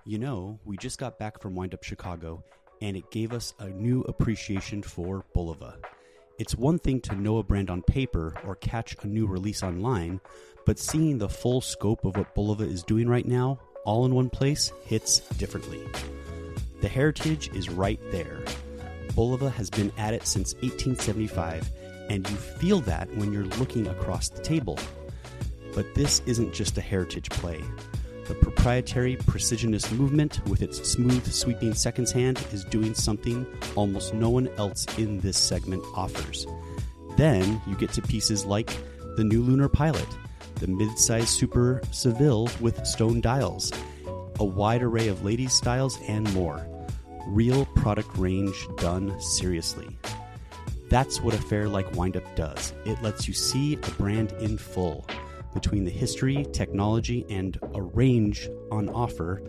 You know, we just got back from Wind Up Chicago, and it gave us a new appreciation for Bulova. It's one thing to know a brand on paper or catch a new release online, but seeing the full scope of what Bulova is doing right now, all in one place, hits differently. The heritage is right there. Bulova has been at it since 1875, and you feel that when you're looking across the table. But this isn't just a heritage play. The proprietary precisionist movement with its smooth, sweeping seconds hand is doing something almost no one else in this segment offers. Then you get to pieces like the new Lunar Pilot, the mid-size Super Seville with stone dials, a wide array of ladies' styles, and more. Real product range done seriously. That's what a fair like Wind Up does. It lets you see a brand in full. Between the history, technology, and a range on offer,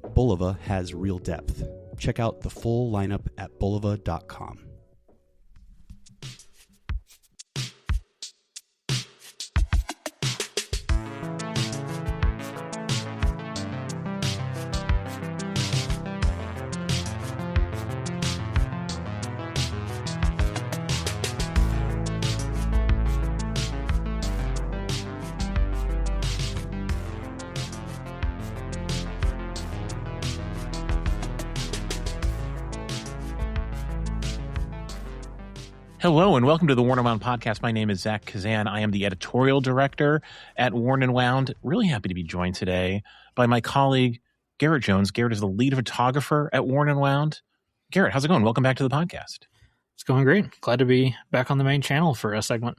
Bulova has real depth. Check out the full lineup at bulova.com. Hello and welcome to the Worn and Wound podcast. My name is Zach Kazan. I am the editorial director at Worn and Wound. Really happy to be joined today by my colleague, Garrett Jones. Garrett is the lead photographer at Worn and Wound. Garrett, how's it going? Welcome back to the podcast. It's going great. Glad to be back on the main channel for a segment.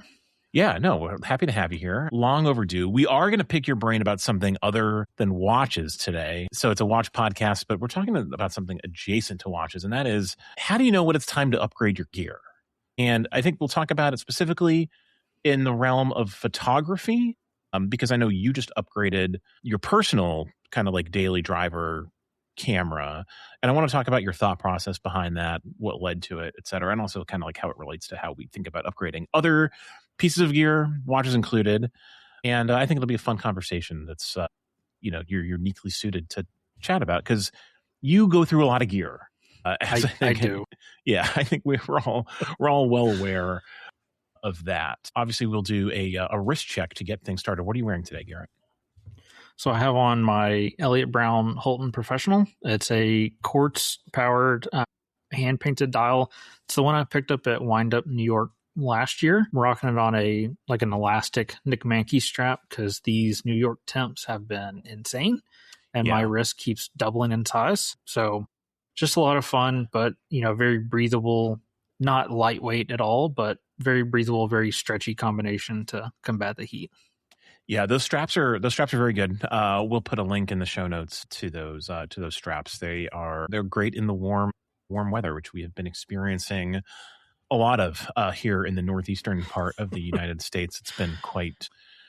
Yeah, no, we're happy to have you here. Long overdue. We are going to pick your brain about something other than watches today. So it's a watch podcast, but we're talking about something adjacent to watches, and that is, how do you know when it's time to upgrade your gear? And I think we'll talk about it specifically in the realm of photography, because I know you just upgraded your personal kind of like daily driver camera. And I want to talk about your thought process behind that, what led to it, et cetera, and also kind of like how it relates to how we think about upgrading other pieces of gear, watches included. And I think it'll be a fun conversation that's, you're uniquely suited to chat about, because you go through a lot of gear. I do. Yeah, I think we're all well aware of that. Obviously, we'll do a wrist check to get things started. What are you wearing today, Garrett? So I have on my Elliott Brown Holton Professional. It's a quartz-powered hand-painted dial. It's the one I picked up at Wind Up New York last year. I'm rocking it on an elastic Nick Mankey strap because these New York temps have been insane, and my wrist keeps doubling in size. So just a lot of fun, but very breathable, not lightweight at all, but very breathable, very stretchy combination to combat the heat. Yeah, those straps are very good. We'll put a link in the show notes to those straps. They're great in the warm weather, which we have been experiencing a lot of here in the northeastern part of the United States. It's been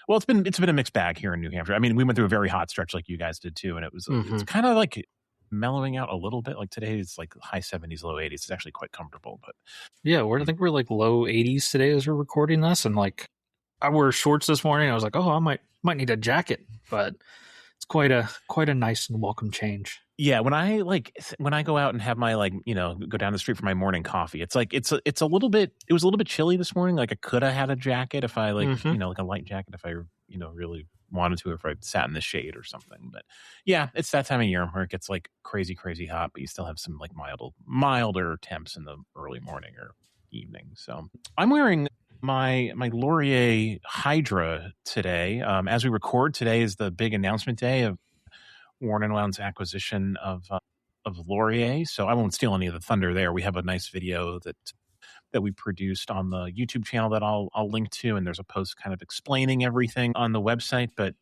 it's been a mixed bag here in New Hampshire. I mean, we went through a very hot stretch like you guys did too, and it's kind of like mellowing out a little bit. Like today is like high 70s, low 80s. It's actually quite comfortable. But yeah, I think we're like low 80s today as we're recording this, and like I wore shorts this morning. I was like, oh, I might need a jacket, but it's quite a nice and welcome change. Yeah, when I go out and have my go down the street for my morning coffee, it's like it was a little bit chilly this morning. Like I could have had a jacket if I like a light jacket if I really wanted to, or if I sat in the shade or something. But yeah, it's that time of year where it gets like crazy hot, but you still have some like milder temps in the early morning or evening. So I'm wearing my Laurier Hydra today. As we record, today is the big announcement day of Worn and Wound's acquisition of Laurier. So I won't steal any of the thunder there. We have a nice video that we produced on the YouTube channel that I'll link to, and there's a post kind of explaining everything on the website. But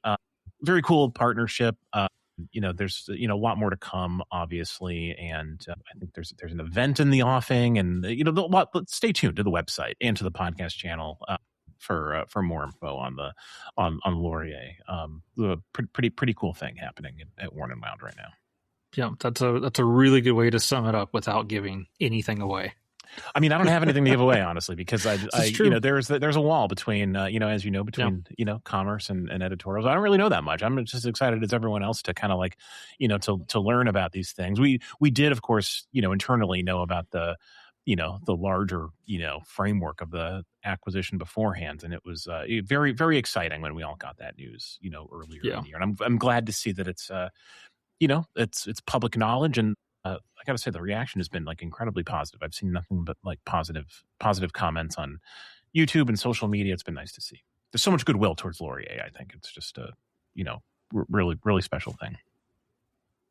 very cool partnership. There's a lot more to come, obviously, and I think there's an event in the offing, and stay tuned to the website and to the podcast channel for more info on Laurier. Pretty cool thing happening at Worn and Wound right now. Yeah, that's a really good way to sum it up without giving anything away. I mean, I don't have anything to give away, honestly, because there's a wall between, between commerce and editorials. I don't really know that much. I'm just as excited as everyone else to kind of like, to learn about these things. We did, of course, internally know about the larger, framework of the acquisition beforehand. And it was very, very exciting when we all got that news, earlier in the year. And I'm glad to see that it's, it's public knowledge. And I got to say, the reaction has been like incredibly positive. I've seen nothing but like positive comments on YouTube and social media. It's been nice to see. There's so much goodwill towards Laurier. I think it's just a, really, really special thing.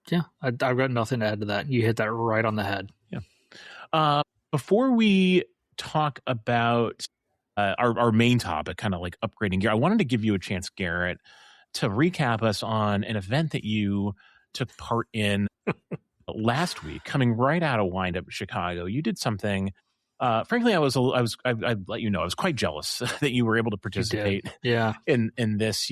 Yeah, I've got nothing to add to that. You hit that right on the head. Yeah. Before we talk about our main topic, kind of like upgrading gear, I wanted to give you a chance, Garrett, to recap us on an event that you took part in last week, coming right out of Wind Up Chicago. You did something. Frankly, I'd let you know, I was quite jealous that you were able to participate. In this.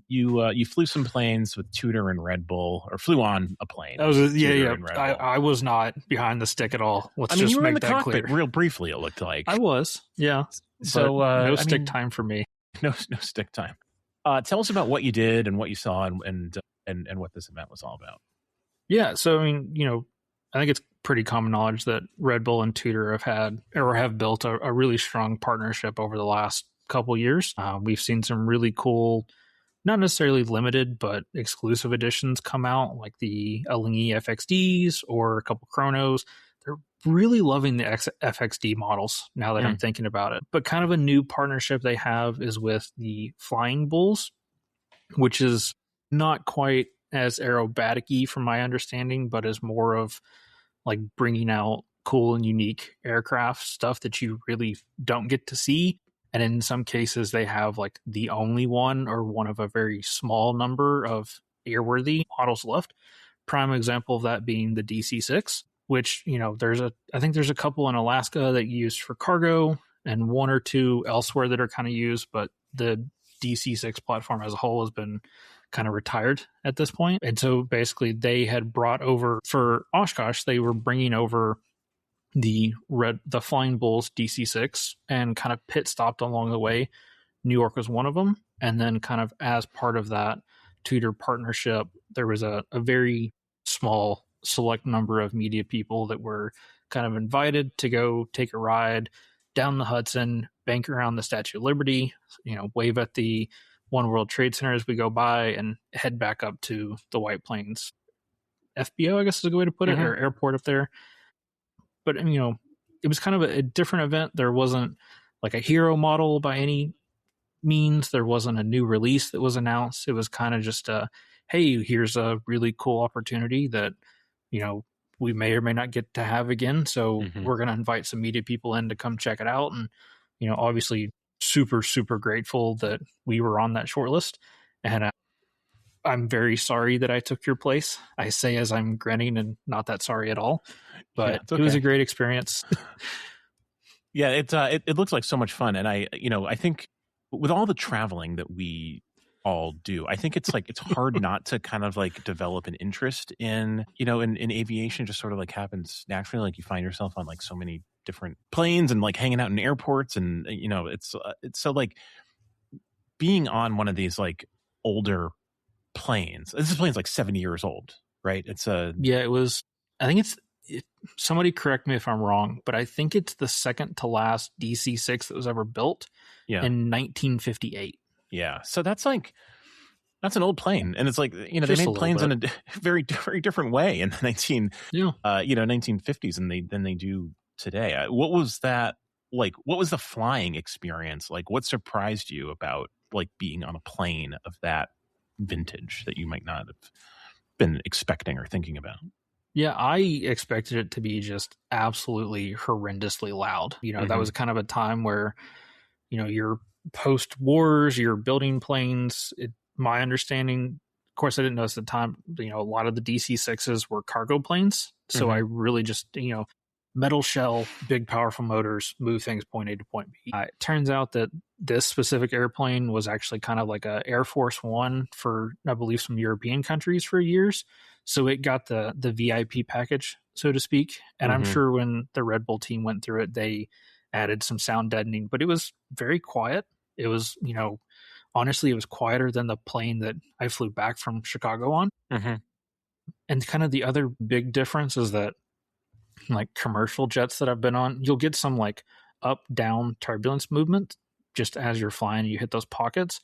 You flew some planes with Tudor and Red Bull, or flew on a plane. That was I was not behind the stick at all. You were in the cockpit real briefly, it looked like. I was, yeah. So no stick time for me. No stick time. Tell us about what you did and what you saw and what this event was all about. Yeah, so I think it's pretty common knowledge that Red Bull and Tudor have built a really strong partnership over the last couple years. We've seen some really cool, not necessarily limited, but exclusive editions come out, like the Alingi FXDs or a couple Chronos. They're really loving the FXD models now that I'm thinking about it. But kind of a new partnership they have is with the Flying Bulls, which is not quite as aerobatic-y from my understanding, but is more of like bringing out cool and unique aircraft stuff that you really don't get to see. And in some cases, they have like the only one or one of a very small number of airworthy models left. Prime example of that being the DC-6, which, I think there's a couple in Alaska that you use for cargo and one or two elsewhere that are kind of used, but the DC-6 platform as a whole has been kind of retired at this point. And so basically they had brought over, for Oshkosh, they were bringing over the Flying Bulls DC-6 and kind of pit stopped along the way. New York was one of them. And then kind of as part of that Tudor partnership, there was a very small select number of media people that were kind of invited to go take a ride down the Hudson, bank around the Statue of Liberty, wave at the One World Trade Center as we go by, and head back up to the White Plains FBO, I guess is a good way to put it, or airport up there. But, it was kind of a different event. There wasn't like a hero model by any means. There wasn't a new release that was announced. It was kind of just hey, here's a really cool opportunity that, we may or may not get to have again. So we're going to invite some media people in to come check it out. And, obviously super, super grateful that we were on that short list. And I'm very sorry that I took your place. I say as I'm grinning and not that sorry at all, but It was a great experience. Yeah, it looks like so much fun. And I think with all the traveling that we all do, I think it's hard not to kind of like develop an interest in aviation. Just sort of like happens naturally. Like you find yourself on like so many different planes and like hanging out in airports, and it's so like being on one of these like older planes. This plane's like 70 years old, right? It was. I think somebody correct me if I'm wrong, but I think it's the second to last DC-6 that was ever built in 1958. Yeah. So that's an old plane. And it's like, they made planes in a very, very different way in the 1950s than they do today. What was that like? What was the flying experience like? What surprised you about like being on a plane of that vintage that you might not have been expecting or thinking about? Yeah, I expected it to be just absolutely horrendously loud. That was kind of a time where, you're post-wars, you're building planes. My understanding, of course, I didn't know at the time, a lot of the DC-6s were cargo planes. So I really just, metal shell, big powerful motors, move things point A to point B. It turns out that this specific airplane was actually kind of like a Air Force One for, I believe, some European countries for years. So it got the VIP package, so to speak. And I'm sure when the Red Bull team went through it, they added some sound deadening, but it was very quiet. It was, honestly, it was quieter than the plane that I flew back from Chicago on. And kind of the other big difference is that like commercial jets that I've been on, you'll get some like up down turbulence movement just as you're flying, you hit those pockets.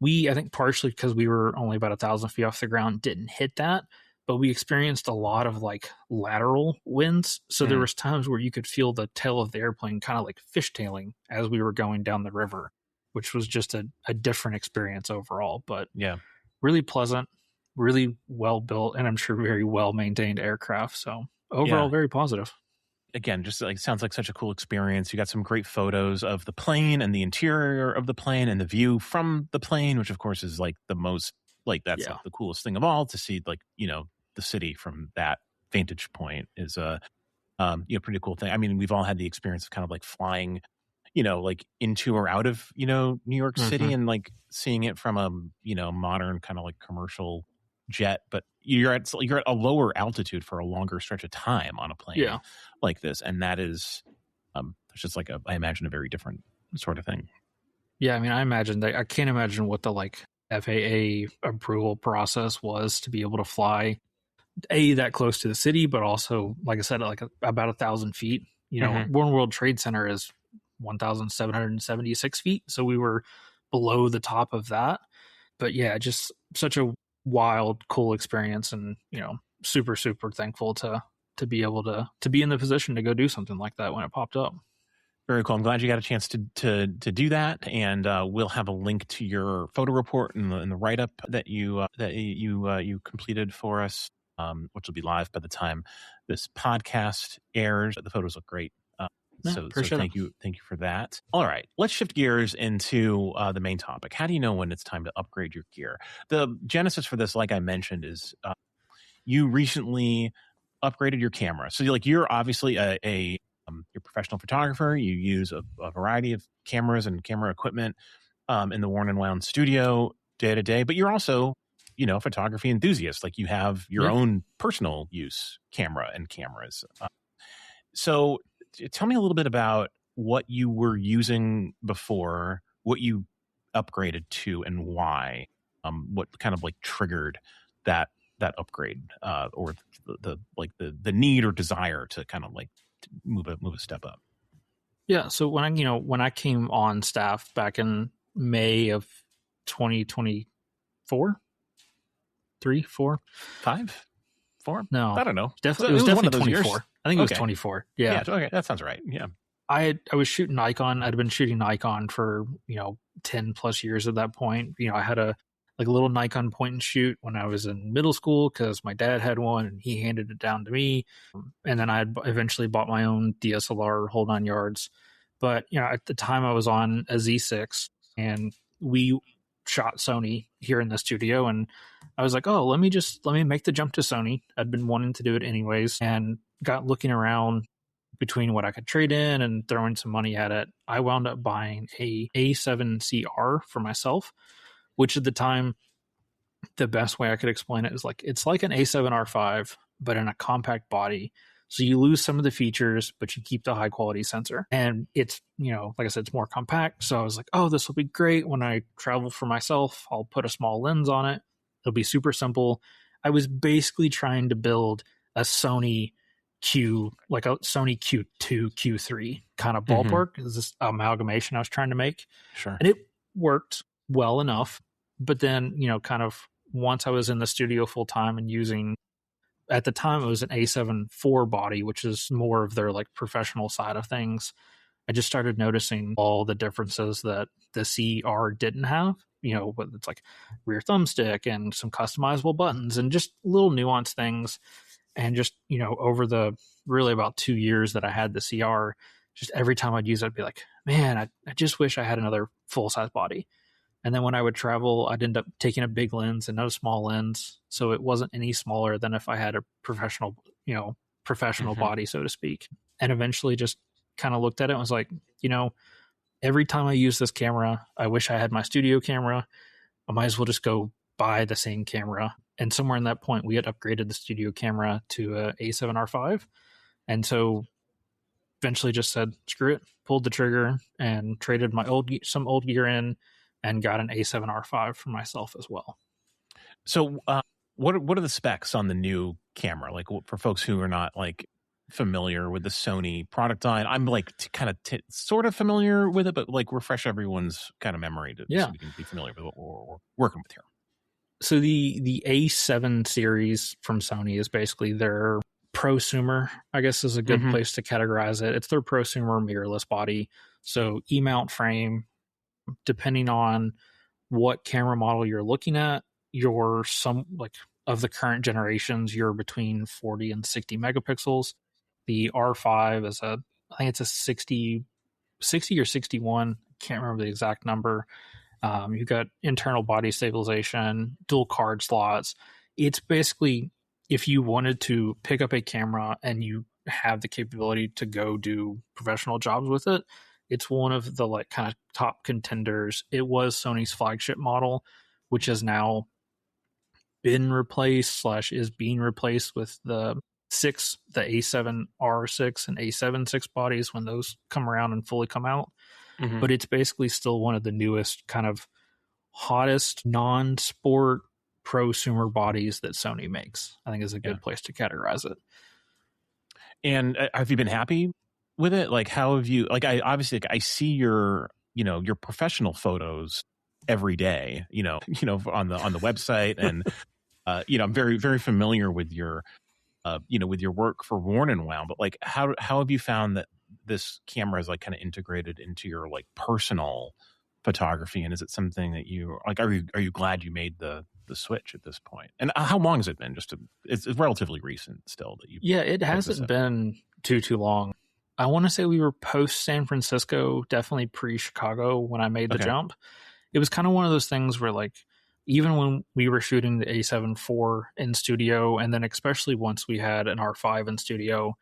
I think partially because we were only about 1,000 feet off the ground, didn't hit that, but we experienced a lot of like lateral winds. So there was times where you could feel the tail of the airplane kind of like fishtailing as we were going down the river, which was just a different experience overall. But yeah, really pleasant, really well built, and I'm sure very well maintained aircraft. So overall, very positive. Again, just like sounds like such a cool experience. You got some great photos of the plane and the interior of the plane and the view from the plane, which of course is like the most like that's like the coolest thing of all, to see like, the city from that vantage point is a pretty cool thing. I mean, we've all had the experience of kind of like flying, like into or out of, New York City and like seeing it from a, modern kind of like commercial jet, but you're at a lower altitude for a longer stretch of time on a plane like this, and that is it's just like I imagine a very different sort of thing. Yeah, I mean, I can't imagine what the like FAA approval process was to be able to fly that close to the city, but also, like I said, like about 1,000 feet. One World Trade Center is 1,776 feet, so we were below the top of that. But yeah, just such a wild, cool experience, and super, super thankful to be able to be in the position to go do something like that when it popped up. Very cool. I'm glad you got a chance to do that, and we'll have a link to your photo report and the write up that you completed for us, which will be live by the time this podcast airs. The photos look great. So thank you for that. All right, let's shift gears into the main topic. How do you know when it's time to upgrade your gear? The genesis for this, like I mentioned, is you recently upgraded your camera. So you're obviously you're a professional photographer. You use a variety of cameras and camera equipment in the Worn and Wound studio day to day, but you're also a photography enthusiast. Like you have your own personal use camera and cameras. So tell me a little bit about what you were using before, what you upgraded to, and why. What kind of like triggered that upgrade, or the need or desire to kind of like move a step up. Yeah. So when I came on staff back in May of 2024, 3, 4, 5, 4. No, I don't know. Definitely, it was definitely 24. Years. I think it was 24. Yeah. Okay. That sounds right. Yeah. I was shooting Nikon. I'd been shooting Nikon for 10 plus years at that point. I had a little Nikon point and shoot when I was in middle school because my dad had one and he handed it down to me. And then I eventually bought my own DSLR, whole 9 yards. But at the time I was on a Z6 and we shot Sony here in the studio, and I was like, oh, let me make the jump to Sony. I'd been wanting to do it anyways, and got looking around between what I could trade in and throwing some money at it. I wound up buying a A7CR for myself, which at the time, the best way I could explain it is it's like an A7R5, but in a compact body. So you lose some of the features, but you keep the high quality sensor. And it's, like I said, it's more compact. So I was like, oh, this will be great when I travel for myself. I'll put a small lens on it. It'll be super simple. I was basically trying to build a Sony Q2, Q3 kind of ballpark. Is this amalgamation I was trying to make? Sure. And it worked well enough. But then, kind of once I was in the studio full time and using, at the time it was an A7 IV body, which is more of their like professional side of things. I just started noticing all the differences that the CR didn't have. It's like rear thumbstick and some customizable buttons and just little nuanced things. And just, over the really about 2 years that I had the CR, just every time I'd use it, I'd be like, man, I just wish I had another full size body. And then when I would travel, I'd end up taking a big lens and not a small lens. So it wasn't any smaller than if I had a professional body, so to speak. And eventually just kind of looked at it and was like, every time I use this camera, I wish I had my studio camera. I might as well just go buy the same camera. And somewhere in that point, we had upgraded the studio camera to a A7R5. And so eventually just said, screw it, pulled the trigger and traded some old gear in and got an A7R5 for myself as well. So what are the specs on the new camera? Like for folks who are not like familiar with the Sony product line, I'm like sort of familiar with it, but like refresh everyone's kind of memory so we can be familiar with what we're working with here. So the A7 series from Sony is basically their prosumer, I guess is a good place to categorize it. It's their prosumer mirrorless body. So E-mount frame, depending on what camera model you're looking at, you're of the current generations, you're between 40 and 60 megapixels. The R5 is I think it's a 60 or 61. Can't remember the exact number. You've got internal body stabilization, dual card slots. It's basically, if you wanted to pick up a camera and you have the capability to go do professional jobs with it, it's one of the like kind of top contenders. It was Sony's flagship model, which has now been replaced / is being replaced with the A7R6 and A7 bodies when those come around and fully come out. But it's basically still one of the newest, kind of hottest non-sport prosumer bodies that Sony makes. I think is a good place to categorize it. And have you been happy with it? Like, how have you? Like, I obviously see your professional photos every day. On the website, and I'm very very familiar with your with your work for Worn and Wound. But like, how have you found that this camera is like kind of integrated into your like personal photography, and is it something that you like? Are you glad you made the switch at this point? And how long has it been? It's relatively recent still that you. Yeah, it hasn't been too long. I want to say we were post San Francisco, definitely pre Chicago when I made the jump. It was kind of one of those things where like, even when we were shooting the A7 IV in studio, and then especially once we had an R5 in studio,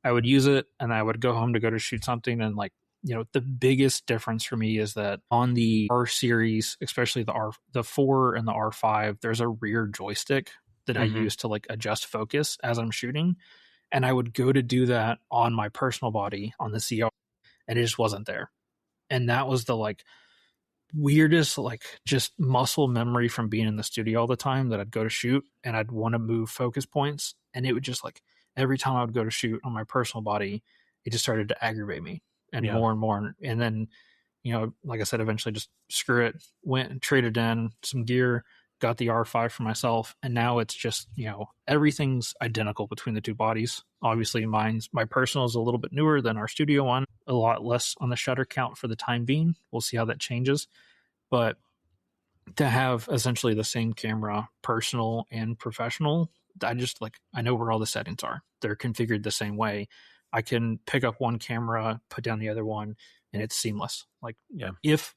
I would use it and I would go home to go to shoot something. And like, the biggest difference for me is that on the R series, especially the 4 and the R5, there's a rear joystick that I use to like adjust focus as I'm shooting. And I would go to do that on my personal body on the CR, and it just wasn't there. And that was the like weirdest, like just muscle memory from being in the studio all the time, that I'd go to shoot and I'd want to move focus points. And it would just like, every time I would go to shoot on my personal body, it just started to aggravate me more and more. And then, like I said, eventually just screw it, went and traded in some gear, got the R5 for myself. And now it's just, everything's identical between the two bodies. Obviously my personal is a little bit newer than our studio one, a lot less on the shutter count for the time being. We'll see how that changes. But to have essentially the same camera, personal and professional, I know where all the settings are. They're configured the same way. I can pick up one camera, put down the other one, and it's seamless. Like, if,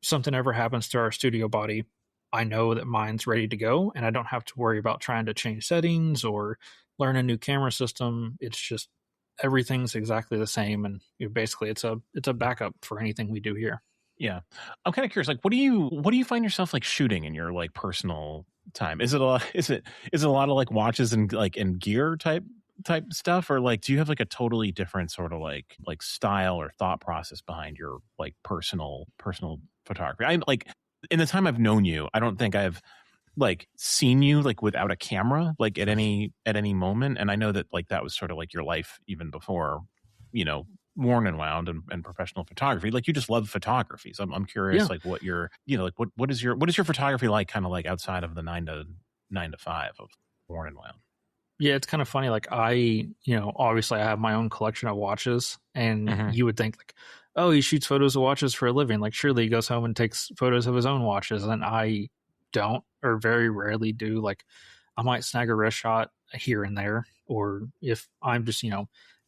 something ever happens to our studio body, I know that mine's ready to go, and I don't have to worry about trying to change settings or learn a new camera system. It's just everything's exactly the same, and basically it's a backup for anything we do here. Yeah, I'm kind of curious. Like, what do you find yourself like shooting in your like personal time? Is it a lot of like watches and like and gear type stuff, or like do you have like a totally different sort of like style or thought process behind your like personal photography? I'm like, in the time I've known you, I don't think I've like seen you like without a camera like at any moment, and I know that like that was sort of like your life even before Worn and Wound and professional photography. Like, you just love photography, so I'm curious like what your like what is your photography like, kind of like outside of the 9 to 5 of Worn and Wound? Yeah, it's kind of funny. Like, obviously I have my own collection of watches, and you would think like, oh, he shoots photos of watches for a living. Like, surely he goes home and takes photos of his own watches. And I don't, or very rarely do. Like, I might snag a wrist shot here and there, or if I'm just,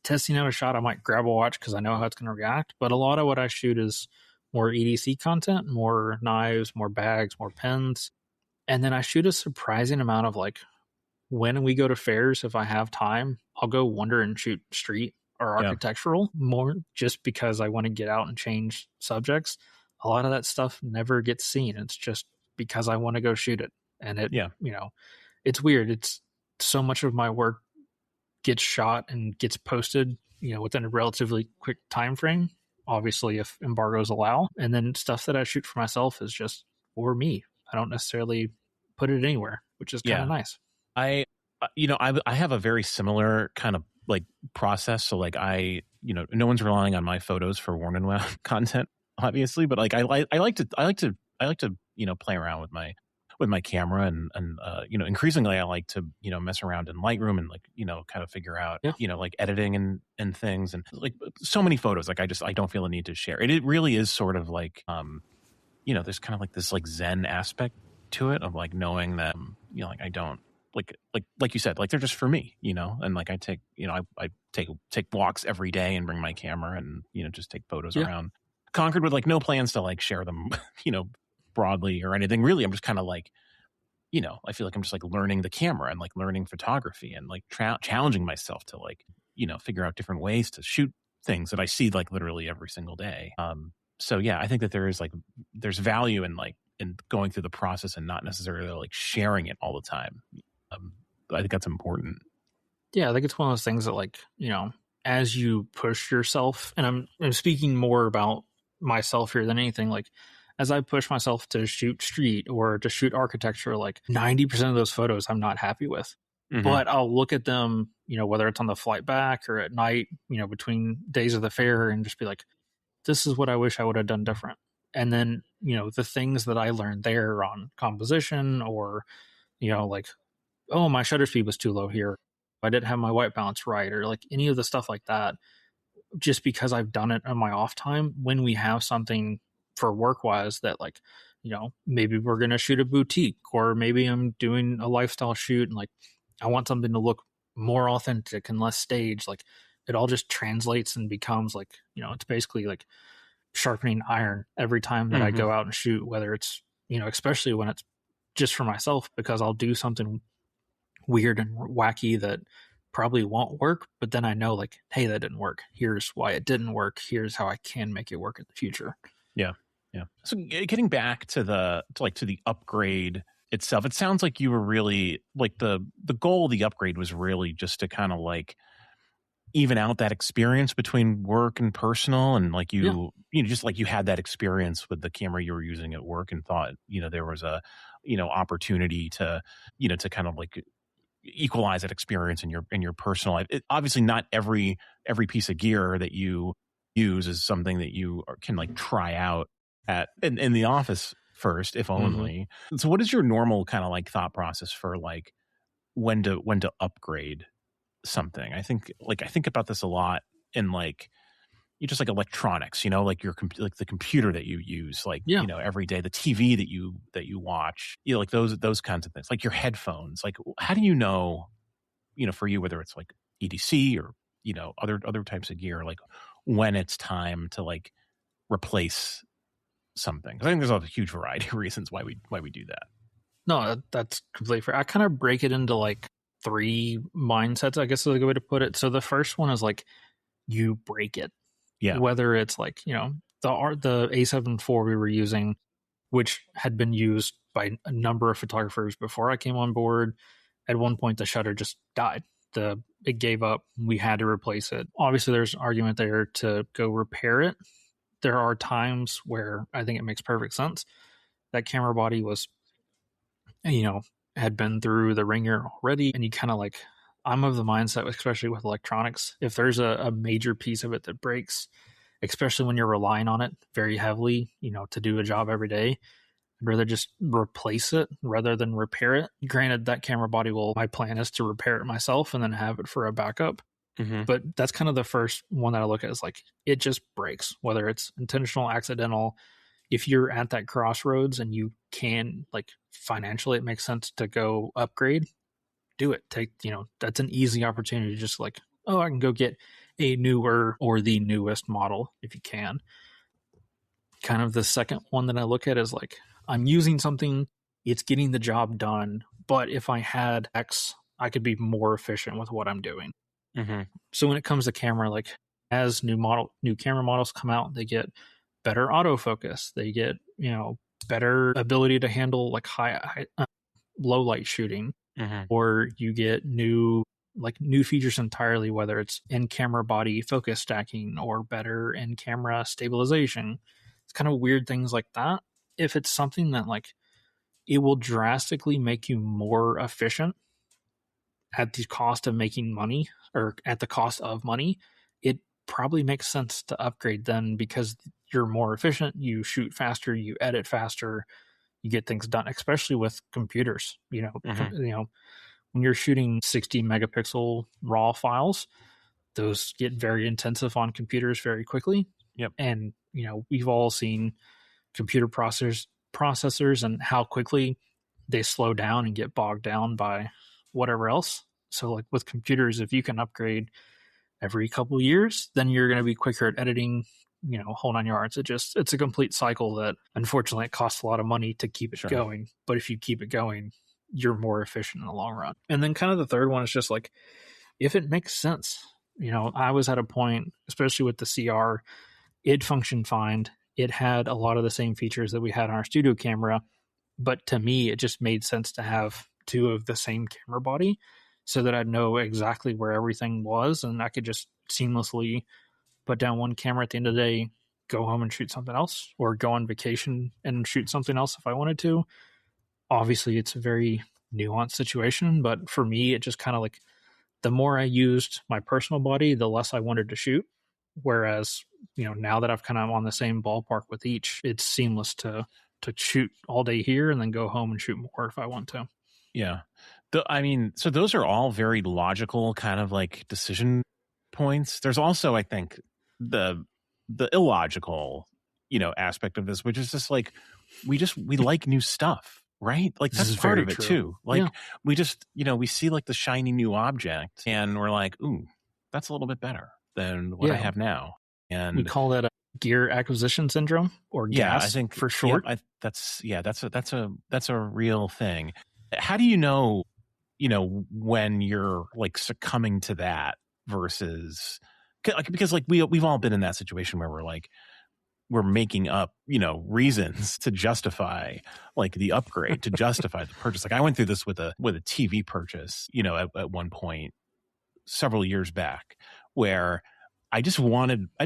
testing out a shot, I might grab a watch because I know how it's going to react. But a lot of what I shoot is more EDC content, more knives, more bags, more pens. And then I shoot a surprising amount of like, when we go to fairs, if I have time, I'll go wander and shoot street are architectural, more just because I want to get out and change subjects. A lot of that stuff never gets seen. It's just because I want to go shoot it. And it, it's weird. It's so much of my work gets shot and gets posted, within a relatively quick time frame, obviously if embargoes allow. And then stuff that I shoot for myself is just for me. I don't necessarily put it anywhere, which is kind of nice. I have a very similar kind of like process. So like no one's relying on my photos for Worn and Wound content, obviously, but like I like to play around with my camera and increasingly I like to mess around in Lightroom and like kind of figure out like editing and things, and like so many photos like I don't feel a need to share it. It really is sort of like there's kind of like this like Zen aspect to it of like knowing that like I don't like you said, like they're just for me, and like I take I take walks every day and bring my camera and just take photos around Concord with like no plans to like share them broadly or anything. Really, I'm just kind of like I feel like I'm just like learning the camera and like learning photography and like challenging myself to like figure out different ways to shoot things that I see like literally every single day. So yeah, I think that there's value in like in going through the process and not necessarily like sharing it all the time. I think that's important. Yeah, I think it's one of those things that like, as you push yourself, and I'm speaking more about myself here than anything, like as I push myself to shoot street or to shoot architecture, like 90% of those photos I'm not happy with. Mm-hmm. But I'll look at them, whether it's on the flight back or at night, between days of the fair, and just be like, this is what I wish I would have done different. And then, the things that I learned there on composition or, like, oh, my shutter speed was too low here, I didn't have my white balance right, or like any of the stuff like that, just because I've done it on my off time. When we have something for work wise that like, maybe we're going to shoot a boutique, or maybe I'm doing a lifestyle shoot and like I want something to look more authentic and less staged, like it all just translates and becomes like, it's basically like sharpening iron every time that I go out and shoot, whether it's, especially when it's just for myself, because I'll do something weird and wacky that probably won't work, but then I know like, hey, that didn't work. Here's why it didn't work. Here's how I can make it work in the future. Yeah. So getting back to the upgrade itself, it sounds like you were really like the goal of the upgrade was really just to kind of like even out that experience between work and personal, and like just like you had that experience with the camera you were using at work and thought there was a opportunity to to kind of like equalize that experience in your personal life. Obviously not every piece of gear that you use is something that you can like try out in the office first, if only. So what is your normal kind of like thought process for like when to upgrade something? I think about this a lot in like you just like electronics, like your like the computer that you use, like every day, the TV that you watch, like those kinds of things, like your headphones. Like how do for you, whether it's like EDC or other types of gear, like when it's time to like replace something? I think there's a huge variety of reasons why we do that. No, that's completely fair. I kind of break it into like 3 mindsets, I guess is a good way to put it. So the first one is like you break it. Yeah. Whether it's like, the A7 IV we were using, which had been used by a number of photographers before I came on board. At one point, the shutter just died. It gave up. We had to replace it. Obviously, there's an argument there to go repair it. There are times where I think it makes perfect sense. That camera body was, had been through the ringer already, and you kind of like, I'm of the mindset, especially with electronics, if there's a major piece of it that breaks, especially when you're relying on it very heavily, to do a job every day, I'd rather just replace it rather than repair it. Granted, that camera body my plan is to repair it myself and then have it for a backup. But that's kind of the first one that I look at is like, it just breaks, whether it's intentional, accidental. If you're at that crossroads and you can, like, financially, it makes sense to go upgrade, do it. That's an easy opportunity. Just like, I can go get a newer or the newest model if you can. Kind of the second one that I look at is like, I'm using something, it's getting the job done, but if I had X, I could be more efficient with what I'm doing. Mm-hmm. So when it comes to camera, like as new camera models come out, they get better autofocus. They get, better ability to handle like low light shooting, Mm-hmm. or you get new features entirely, whether it's in camera body focus stacking or better in camera stabilization. It's kind of weird things like that. If it's something that like it will drastically make you more efficient at the cost of making money, or at the cost of money, it probably makes sense to upgrade then, because you're more efficient, you shoot faster, you edit faster, you get things done, especially with computers. Mm-hmm. When you're shooting 60 megapixel raw files, those get very intensive on computers very quickly. Yep. And, we've all seen computer processors and how quickly they slow down and get bogged down by whatever else. So like with computers, if you can upgrade every couple of years, then you're going to be quicker at editing, whole 9 yards. It's a complete cycle that unfortunately it costs a lot of money to keep it going. But if you keep it going, you're more efficient in the long run. And then kind of the third one is just like, if it makes sense. I was at a point, especially with the CR, it functioned fine. It had a lot of the same features that we had on our studio camera, but to me, it just made sense to have two of the same camera body so that I'd know exactly where everything was, and I could just seamlessly put down one camera at the end of the day, go home and shoot something else, or go on vacation and shoot something else if I wanted to. Obviously, it's a very nuanced situation, but for me, it just kind of like, the more I used my personal body, the less I wanted to shoot. Whereas, now that I've kind of on the same ballpark with each, it's seamless to shoot all day here and then go home and shoot more if I want to. Yeah. So those are all very logical kind of like decision points. There's also, I think, the illogical, aspect of this, which is just like, we like new stuff, right? Like that's part of it too. Like we just, we see like the shiny new object and we're like, ooh, that's a little bit better than what I have now. And we call that a gear acquisition syndrome, or GAS, I think for short. That's a real thing. How do you know, when you're like succumbing to that versus, because like we've all been in that situation where we're making up, reasons to justify like the upgrade, to justify the purchase. Like I went through this with a TV purchase, at one point several years back, where I just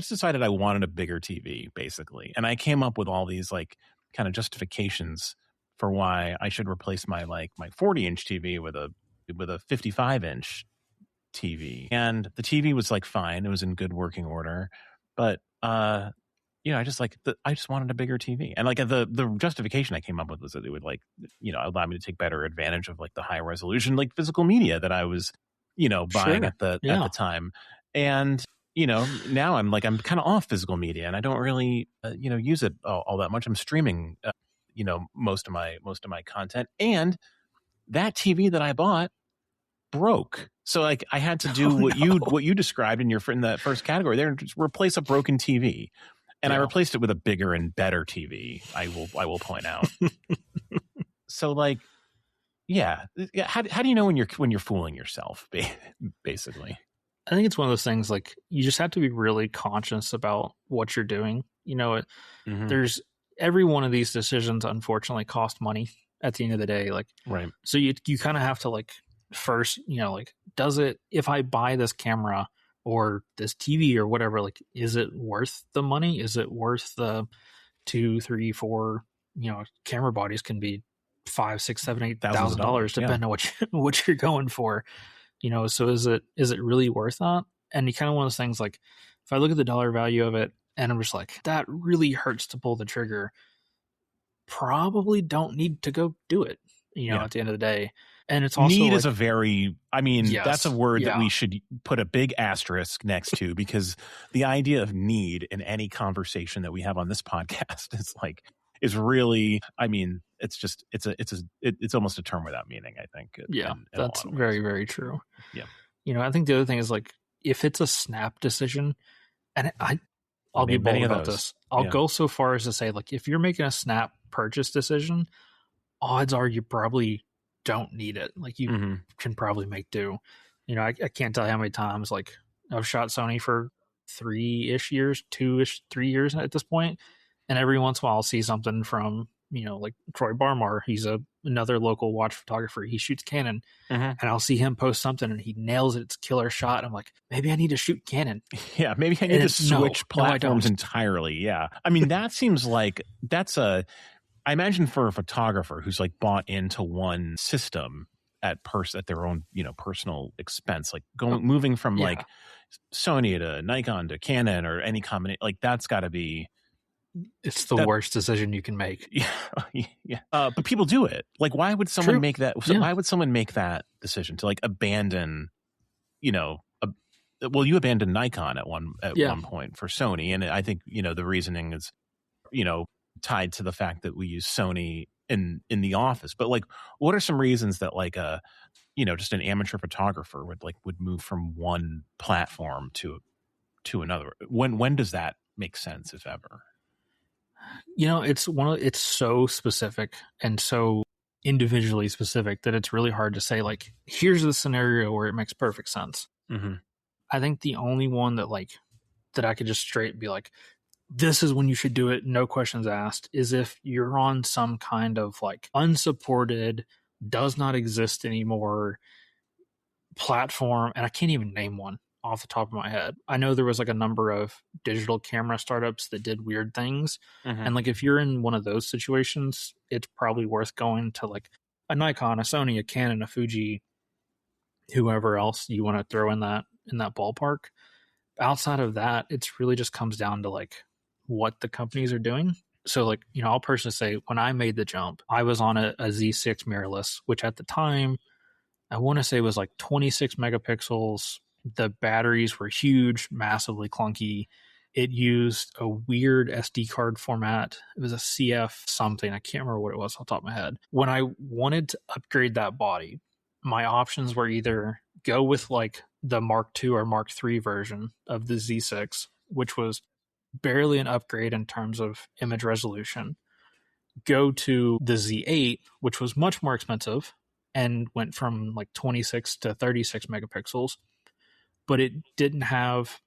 decided I wanted a bigger TV, basically. And I came up with all these like kind of justifications for why I should replace my 40-inch TV with a 55-inch TV. And the TV was like fine. It was in good working order. But I just wanted a bigger TV. And like the justification I came up with was that it would allow me to take better advantage of like the high resolution, like physical media that I was, buying at the time. And, now I'm kind of off physical media and I don't really, use it all that much. I'm streaming, most of my content, and that TV that I bought broke. So like I had to do what you described in that first category there, just replace a broken TV. And I replaced it with a bigger and better TV. I will point out. So like, how do you know when you're fooling yourself, basically? I think it's one of those things, like you just have to be really conscious about what you're doing. There's every one of these decisions unfortunately cost money at the end of the day. Like, right. So you kind of have to like first, if I buy this camera or this TV or whatever, like, is it worth the money? Is it worth the 2, 3, 4, camera bodies can be $5, $6, $7, $8,000 depending on what you're going for, so is it really worth that? And you kind of one of those things, like if I look at the dollar value of it and I'm just like, that really hurts to pull the trigger, probably don't need to go do it, at the end of the day. And it's also need is a very, that's a word that we should put a big asterisk next to, because the idea of need in any conversation that we have on this podcast is really, it's almost a term without meaning, I think. That's very, very true. Yeah. I think the other thing is like, if it's a snap decision, and I'll be bold about this. I'll go so far as to say, like, if you're making a snap purchase decision, odds are you probably don't need it. Like you can probably make do. You know, I can't tell you how many times like I've shot Sony for 3-ish years, 2-ish, 3 years at this point, and every once in a while I'll see something from, you know, like Troy Barmar. He's another local watch photographer. He shoots Canon, and I'll see him post something and he nails it. It's a killer shot. And I'm like, maybe I need to shoot Canon. Yeah, maybe I need to switch platforms entirely. Yeah, I mean that seems like I imagine for a photographer who's like bought into one system at their own, you know, personal expense, like moving from like Sony to Nikon to Canon or any combination, like that's got to be. It's the worst decision you can make. Yeah. But people do it. Like, why would someone make that? Why would someone make that decision to like abandon, you know, you abandoned Nikon at one point for Sony. And I think, you know, the reasoning is, you know, tied to the fact that we use Sony in the office. But like, what are some reasons that like you know, just an amateur photographer would move from one platform to another? When does that make sense, if ever? You know, it's so specific and so individually specific that it's really hard to say like, here's the scenario where it makes perfect sense. Mm-hmm. I think the only one that I could just straight be like, this is when you should do it, no questions asked, is if you're on some kind of like unsupported, does not exist anymore platform, and I can't even name one off the top of my head. I know there was like a number of digital camera startups that did weird things. And like if you're in one of those situations, it's probably worth going to like a Nikon, a Sony, a Canon, a Fuji, whoever else you want to throw in that ballpark. Outside of that, it's really just comes down to like what the companies are doing. So like, you know, I'll personally say when I made the jump, I was on a Z6 mirrorless, which at the time I want to say was like 26 megapixels. The batteries were huge, massively clunky. It used a weird SD card format. It was a CF something. I can't remember what it was off the top of my head. When I wanted to upgrade that body, my options were either go with like the Mark II or Mark III version of the Z6, which was barely an upgrade in terms of image resolution, go to the Z8, which was much more expensive and went from like 26 to 36 megapixels, but it didn't have,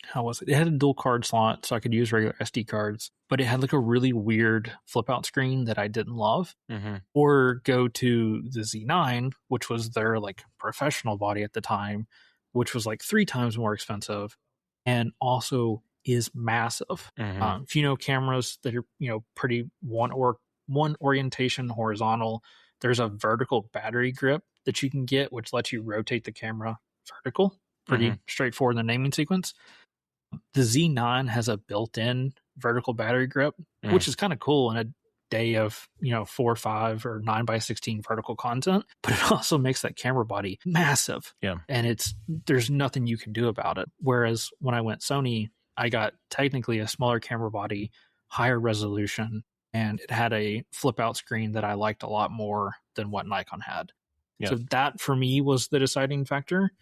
how was it? It had a dual card slot, so I could use regular SD cards, but it had like a really weird flip out screen that I didn't love. Or go to the Z9, which was their like professional body at the time, which was like 3 times more expensive and also is massive. If you know cameras that are, you know, pretty one orientation horizontal, there's a vertical battery grip that you can get, which lets you rotate the camera vertical. Pretty straightforward in the naming sequence. The Z9 has a built-in vertical battery grip, which is kind of cool in a day of, you know, 4:5 or 9:16 vertical content, but it also makes that camera body massive. Yeah. And there's nothing you can do about it. Whereas when I went Sony, I got technically a smaller camera body, higher resolution, and it had a flip out screen that I liked a lot more than what Nikon had. Yeah. So that for me was the deciding factor.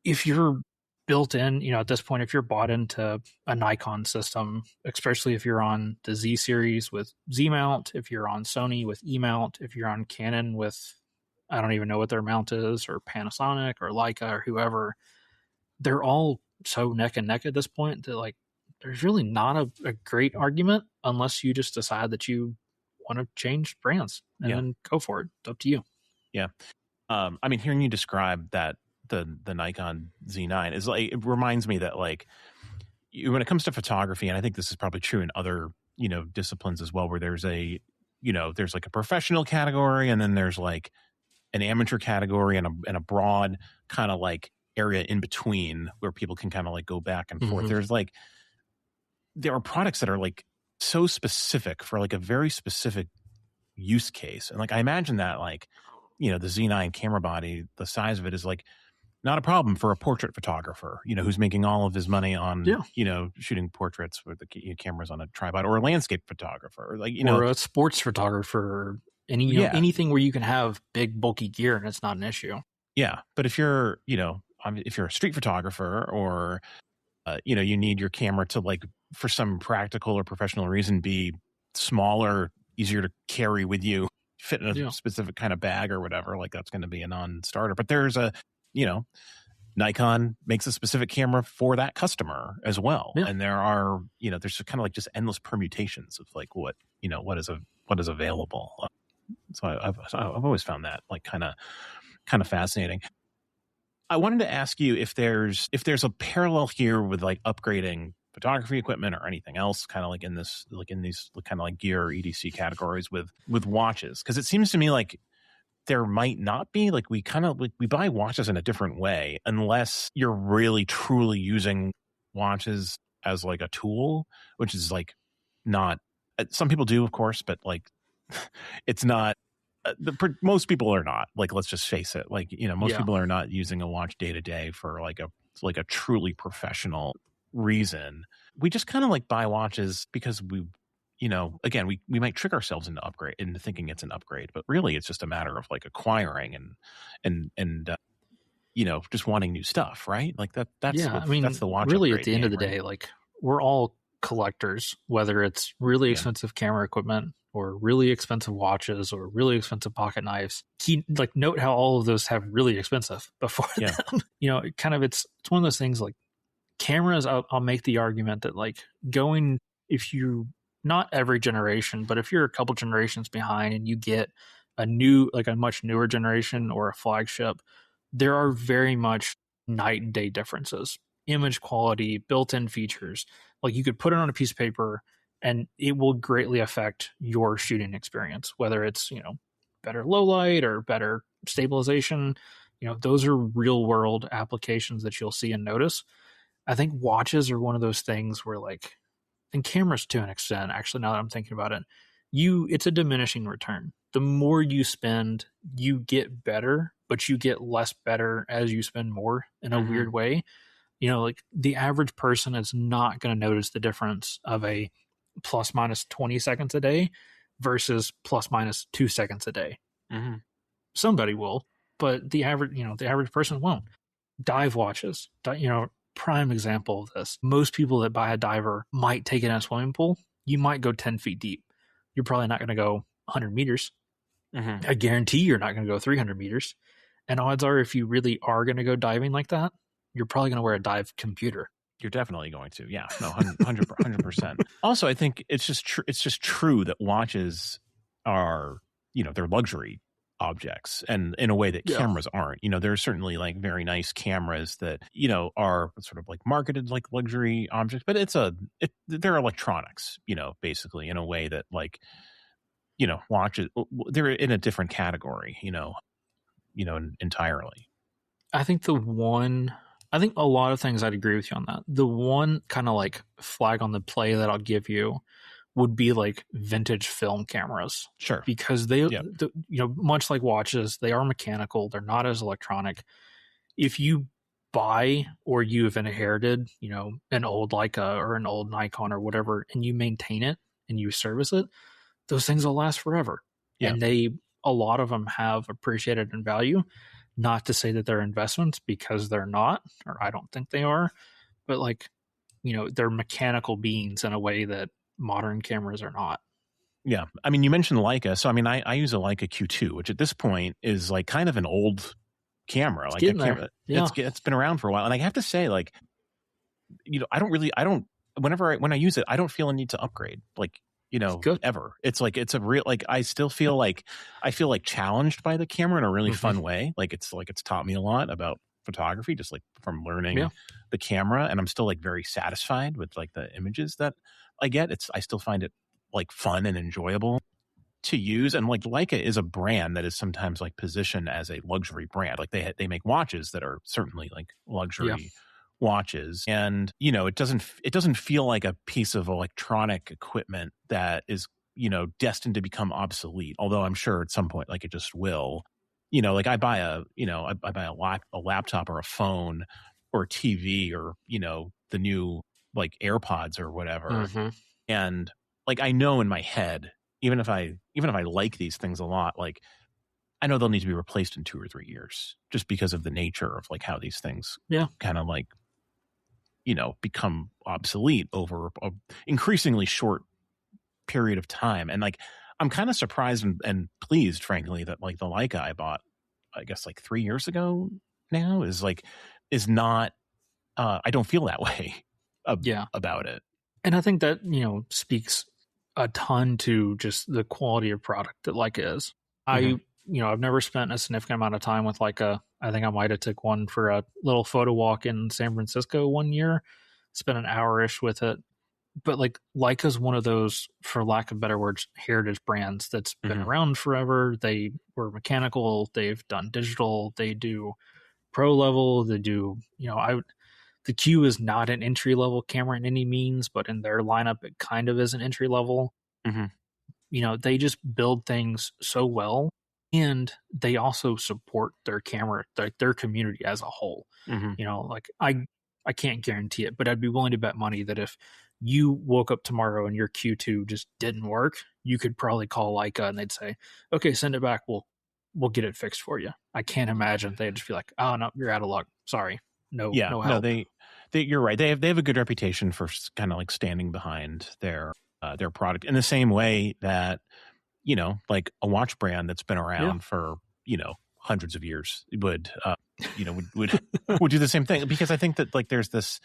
If you're built in, you know, at this point, if you're bought into a Nikon system, especially if you're on the Z series with Z mount, if you're on Sony with E mount, if you're on Canon with, I don't even know what their mount is, or Panasonic or Leica or whoever, they're all so neck and neck at this point that like there's really not a great argument unless you just decide that you want to change brands and then go for it. It's up to you. Yeah. I mean, hearing you describe that the Nikon Z9 is like, it reminds me that like when it comes to photography, and I think this is probably true in other, you know, disciplines as well, where there's there's like a professional category and then there's like an amateur category and a broad kind of like area in between where people can kind of like go back and forth. There's like, there are products that are like so specific for like a very specific use case. And like, I imagine that like, you know, the Z9 camera body, the size of it is like not a problem for a portrait photographer, you know, who's making all of his money on, you know, shooting portraits with the cameras on a tripod, or a landscape photographer, or like, you know, or a sports photographer, or anything where you can have big bulky gear and it's not an issue. Yeah. But if you're, you know, if you're a street photographer, or, you know, you need your camera to like, for some practical or professional reason, be smaller, easier to carry with you, fit in a specific kind of bag or whatever, like that's going to be a non-starter. But there's a, Nikon makes a specific camera for that customer as well. Yeah. And there are, there's kind of like just endless permutations of like what is available. So I've always found that like kind of fascinating. I wanted to ask you if there's a parallel here with like upgrading photography equipment or anything else, kind of like in these kind of like gear or EDC categories with watches, because it seems to me like there might not be. Like we buy watches in a different way unless you're really truly using watches as like a tool, which is like not. Some people do, of course, but like it's not. Most people are not. Like, let's just face it. Like, most people are not using a watch day to day for like a truly professional reason. We just kind of like buy watches because we might trick ourselves into thinking it's an upgrade, but really it's just a matter of like acquiring and just wanting new stuff, right? Like that's the watch. Really, at the end of the day, like we're all collectors, whether it's really expensive camera equipment or really expensive watches or really expensive pocket knives. Note how all of those have really expensive before them. It's one of those things like cameras. I'll make the argument that like if you, not every generation, but if you're a couple generations behind and you get a much newer generation or a flagship, there are very much night and day differences. Image quality, built-in features. Like you could put it on a piece of paper and it will greatly affect your shooting experience, whether it's, better low light or better stabilization. Those are real world applications that you'll see and notice. I think watches are one of those things where like, and cameras to an extent, actually, now that I'm thinking about it, it's a diminishing return. The more you spend, you get better, but you get less better as you spend more in a weird way. Like the average person is not going to notice the difference of a plus minus 20 seconds a day versus plus minus 2 seconds a day. Mm-hmm. Somebody will, but the average person won't. Dive watches, prime example of this. Most people that buy a diver might take it in a swimming pool. You might go 10 feet deep. You're probably not going to go 100 meters. Mm-hmm. I guarantee you're not going to go 300 meters. And odds are, if you really are going to go diving like that, you're probably going to wear a dive computer. You're definitely going to. Yeah. No, 100%. Also, I think it's just true that watches are, they're luxury objects, and in a way that cameras aren't. There are certainly like very nice cameras that are sort of like marketed like luxury objects, but they're electronics, basically, in a way that like watches, they're in a different category, entirely. I think a lot of things I'd agree with you on that. The one kind of like flag on the play that I'll give you would be like vintage film cameras. Sure. Because much like watches, they are mechanical. They're not as electronic. If you buy or you have inherited, an old Leica or an old Nikon or whatever, and you maintain it and you service it, those things will last forever. Yeah. And a lot of them have appreciated in value. Not to say that they're investments, because they're not, or I don't think they are, but like, they're mechanical beings in a way that modern cameras are not. Yeah. I mean, you mentioned Leica. So, I mean, I use a Leica Q2, which at this point is like kind of an old camera. It's like a camera. Yeah. It's been around for a while. And I have to say, like, when I use it, I don't feel a need to upgrade. Like, ever. It's like, it's a real, like, I feel like challenged by the camera in a really fun way. Like it's taught me a lot about photography, just like from learning the camera. And I'm still like very satisfied with like the images that I get. I still find it like fun and enjoyable to use. And like Leica is a brand that is sometimes like positioned as a luxury brand. Like they make watches that are certainly like luxury watches, and it doesn't feel like a piece of electronic equipment that is destined to become obsolete, although I'm sure at some point like it just will. Like I buy a laptop or a phone or a TV or the new like AirPods or whatever, and like I know in my head, even if I like these things a lot, like I know they'll need to be replaced in 2 or 3 years, just because of the nature of like how these things kind of like become obsolete over a increasingly short period of time. And like I'm kind of surprised and pleased, frankly, that like the Leica I bought, I guess like 3 years ago now is not. I don't feel that way about it. And I think that, speaks a ton to just the quality of product that Leica is. I've never spent a significant amount of time with Leica. I think I might have took one for a little photo walk in San Francisco one year, spent an hour-ish with it. But like Leica's one of those, for lack of better words, heritage brands that's been around forever. They were mechanical. They've done digital. They do pro level. They do, the Q is not an entry level camera in any means, but in their lineup, it kind of is an entry level. They just build things so well, and they also support their camera, their community as a whole. I can't guarantee it, but I'd be willing to bet money that if you woke up tomorrow and your Q2 just didn't work, you could probably call Leica and they'd say, okay, send it back. We'll get it fixed for you. I can't imagine they'd just be like, oh no, you're out of luck. Sorry. No help. No, they you're right. They have a good reputation for kind of like standing behind their product in the same way that, like a watch brand that's been around for, hundreds of years would do the same thing. Because I think that like there's this,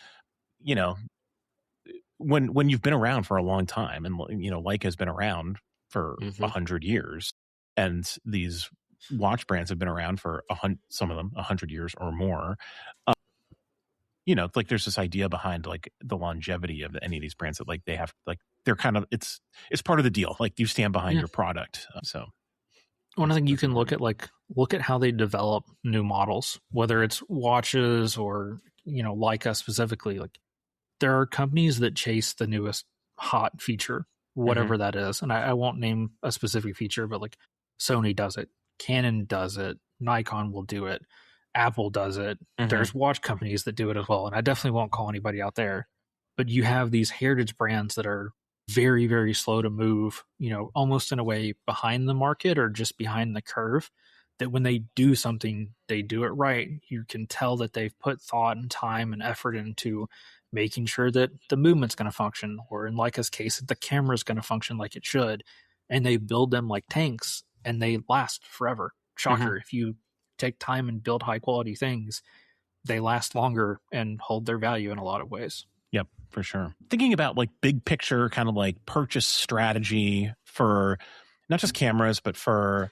when you've been around for a long time, and Leica has been around for 100 years, and these watch brands have been around for some of them 100 years or more. Like there's this idea behind like the longevity of any of these brands that like they have, like they're kind of, it's part of the deal. Like you stand behind your product. So one thing you can look at how they develop new models, whether it's watches or, Leica specifically, like there are companies that chase the newest hot feature, whatever that is. And I won't name a specific feature, but like Sony does it, Canon does it, Nikon will do it, Apple does it. There's watch companies that do it as well. And I definitely won't call anybody out there. But you have these heritage brands that are very, very slow to move, almost in a way behind the market or just behind the curve, that when they do something, they do it right. You can tell that they've put thought and time and effort into making sure that the movement's going to function, or in Leica's case, that the camera's going to function like it should. And they build them like tanks and they last forever. Shocker. If you take time and build high quality things, they last longer and hold their value in a lot of ways. Yep, for sure. Thinking about like big picture kind of like purchase strategy for not just cameras, but for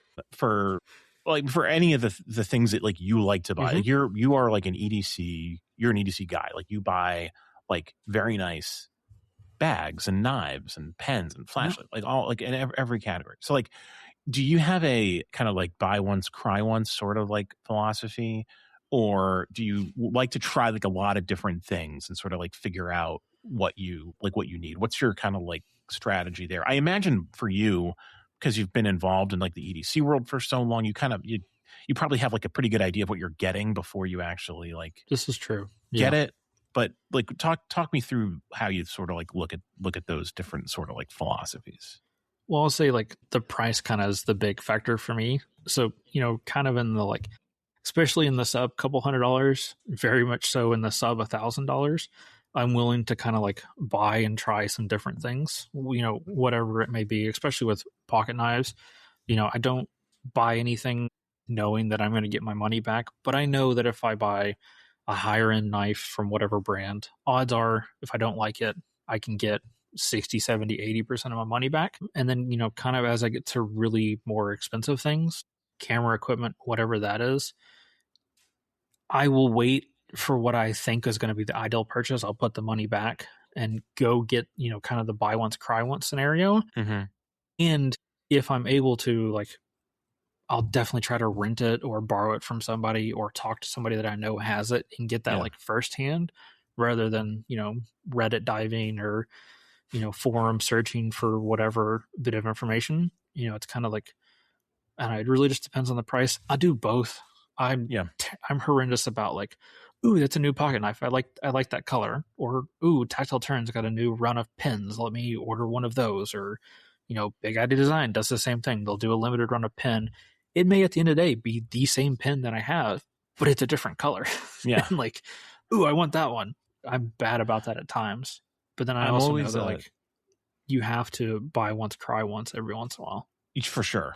any of the things that like you like to buy. Like you are like an EDC, you're an EDC guy. Like you buy like very nice bags and knives and pens and flashlights, like all like in every category. So like, do you have a kind of like buy once, cry once sort of like philosophy? Or do you like to try like a lot of different things and sort of like figure out what you need? What's your kind of like strategy there? I imagine for you, because you've been involved in like the EDC world for so long, you probably have like a pretty good idea of what you're getting before you actually like this is true get it. But like talk me through how you sort of like look at those different sort of like philosophies. Well, I'll say like the price kind of is the big factor for me. So, kind of in the like, especially in the sub couple $100, very much so in the sub $1,000, I'm willing to kind of like buy and try some different things, whatever it may be, especially with pocket knives. I don't buy anything knowing that I'm going to get my money back, but I know that if I buy a higher end knife from whatever brand, odds are if I don't like it, I can get 60, 70, 80% of my money back. And then, kind of as I get to really more expensive things, camera equipment, whatever that is, I will wait for what I think is going to be the ideal purchase. I'll put the money back and go get, kind of the buy once, cry once scenario. And if I'm able to, like, I'll definitely try to rent it or borrow it from somebody or talk to somebody that I know has it and get that like firsthand, rather than, Reddit diving or, forum searching for whatever bit of information. It's kind of like, and it really just depends on the price. I do both. I'm horrendous about like, ooh, that's a new pocket knife. I like that color. Or ooh, Tactile Turns got a new run of pens. Let me order one of those. Or, Big Idea Design does the same thing. They'll do a limited run of pen. It may at the end of the day be the same pen that I have, but it's a different color. Yeah. And like, ooh, I want that one. I'm bad about that at times. But then I also know that like you have to buy once, cry once every once in a while. For sure.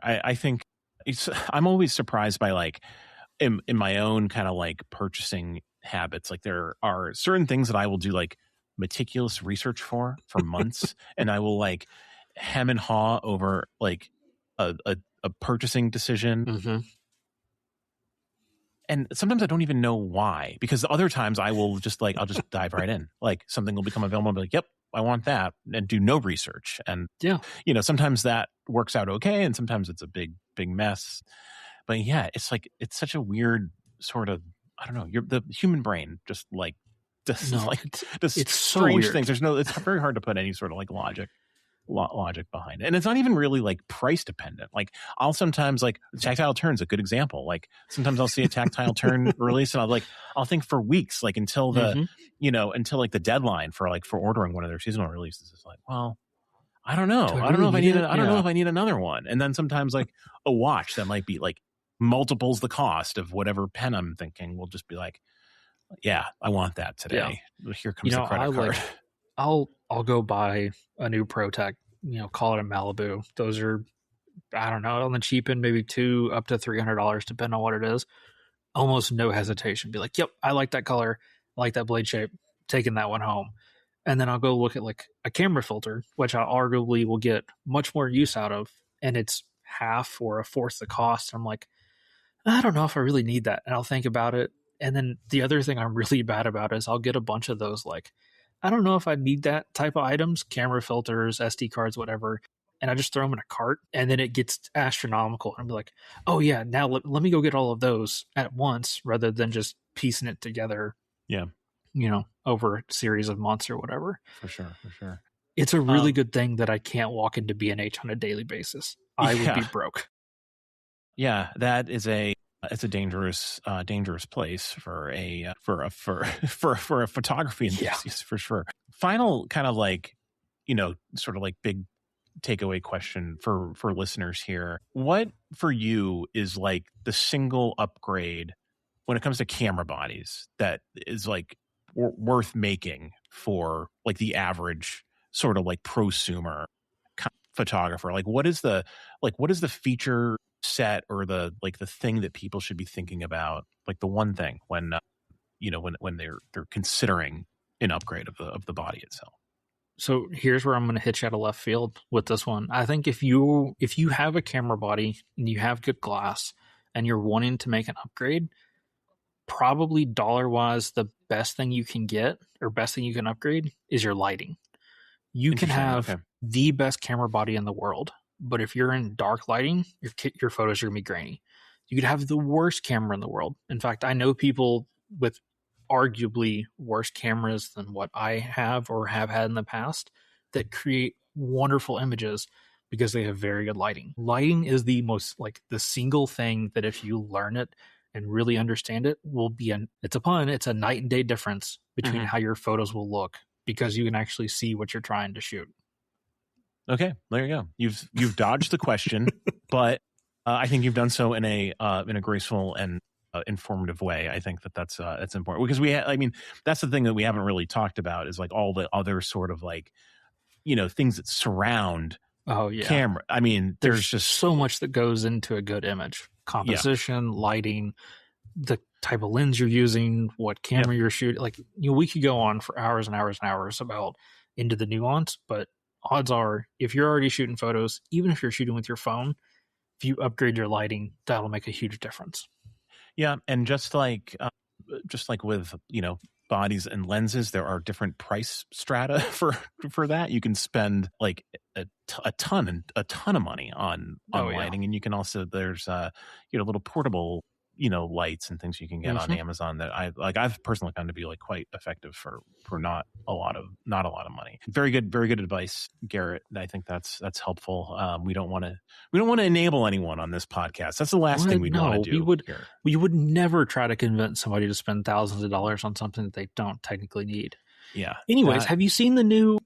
I think I'm always surprised by like in my own kind of like purchasing habits. Like there are certain things that I will do like meticulous research for months, and I will like hem and haw over like a purchasing decision. Mm-hmm. And sometimes I don't even know why, because other times I'll just dive right in. Like something will become available and be like, yep, I want that, and do no research. And sometimes that works out okay, and sometimes it's a big mess. But yeah, it's like it's such a weird sort of, I don't know, the human brain just like does it's strange so things. It's very hard to put any sort of like logic behind it, and it's not even really like price dependent. Like I'll sometimes like tactile turn's a good example. Like sometimes I'll see a tactile turn release, and I'll think for weeks, like until the until like the deadline for ordering one of their seasonal releases is like, well, I don't know. I don't know if I need another one. And then sometimes like a watch that might be like multiples the cost of whatever pen I'm thinking will just be like, yeah, I want that today. Yeah. Here comes the credit card. I'll go buy a new ProTech, call it a Malibu. Those are, I don't know, on the cheap end, maybe $200 up to $300, depending on what it is. Almost no hesitation. Be like, yep, I like that color. I like that blade shape. Taking that one home. And then I'll go look at like a camera filter, which I arguably will get much more use out of. And it's half or a fourth the cost. I'm like, I don't know if I really need that. And I'll think about it. And then the other thing I'm really bad about is I'll get a bunch of those like, I don't know if I need that type of items, camera filters, SD cards, whatever. And I just throw them in a cart, and then it gets astronomical. And I'm like, oh yeah, now let me go get all of those at once rather than just piecing it together. Yeah. Over a series of months or whatever. For sure. It's a really good thing that I can't walk into B&H on a daily basis. I would be broke. Yeah, that is it's a dangerous place for a photography enthusiast, for sure. Final kind of like, sort of like big takeaway question for listeners here. What for you is like the single upgrade when it comes to camera bodies that is like worth making for like the average sort of like prosumer photographer? Like what is the feature set or the thing that people should be thinking about, like the one thing when when they're considering an upgrade of the body itself? So here's where I'm going to hit you out of left field with this one. I think if you have a camera body and you have good glass and you're wanting to make an upgrade, probably dollar-wise, the best thing you can get or best thing you can upgrade is your lighting. You can have the best camera body in the world, but if you're in dark lighting, your photos are going to be grainy. You could have the worst camera in the world. In fact, I know people with arguably worse cameras than what I have or have had in the past that create wonderful images because they have very good lighting. Lighting is the most like the single thing that if you learn it and really understand it will be it's a night and day difference between how your photos will look because you can actually see what you're trying to shoot. Okay, there you go. You've dodged the question, but I think you've done so in a graceful and informative way. I think that's important because that's the thing that we haven't really talked about is like all the other sort of like things that surround camera. I mean, there's just so much that goes into a good image: composition, lighting, the type of lens you're using, what camera you're shooting. Like we could go on for hours and hours and hours about into the nuance, but odds are if you're already shooting photos, even if you're shooting with your phone, if you upgrade your lighting, that'll make a huge difference. Yeah, and just like with bodies and lenses, there are different price strata for that. You can spend like a ton of money on lighting, and you can also there's little portable lights and things you can get on Amazon that I've personally found to be like quite effective for not a lot of money. Very good advice, Garrett. I think that's helpful. We don't want to enable anyone on this podcast. That's the last thing we'd want to do. We would never try to convince somebody to spend thousands of dollars on something that they don't technically need. Yeah. Anyways, have you seen the new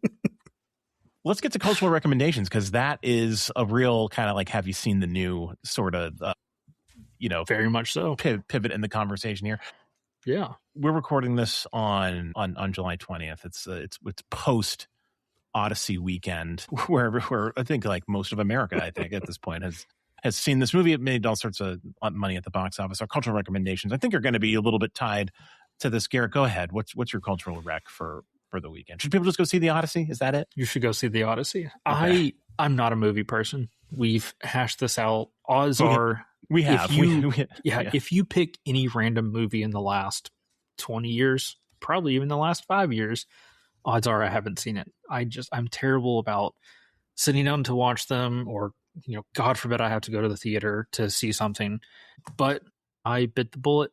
Let's get to cultural recommendations, because that is a real kind of like, have you seen the new sort of very much so pivot in the conversation here. Yeah, we're recording this on July 20th. It's post Odyssey weekend, where I think like most of America, I think at this point has seen this movie. It made all sorts of money at the box office. Our cultural recommendations, I think, are going to be a little bit tied to this. Garrett, go ahead. What's your cultural rec for the weekend? Should people just go see the Odyssey? Is that it? You should go see the Odyssey. Okay. I'm not a movie person. We've hashed this out. Odds are we have. If you pick any random movie in the last 20 years, probably even the last 5 years, odds are I haven't seen it. I'm terrible about sitting down to watch them, or, God forbid I have to go to the theater to see something. But I bit the bullet,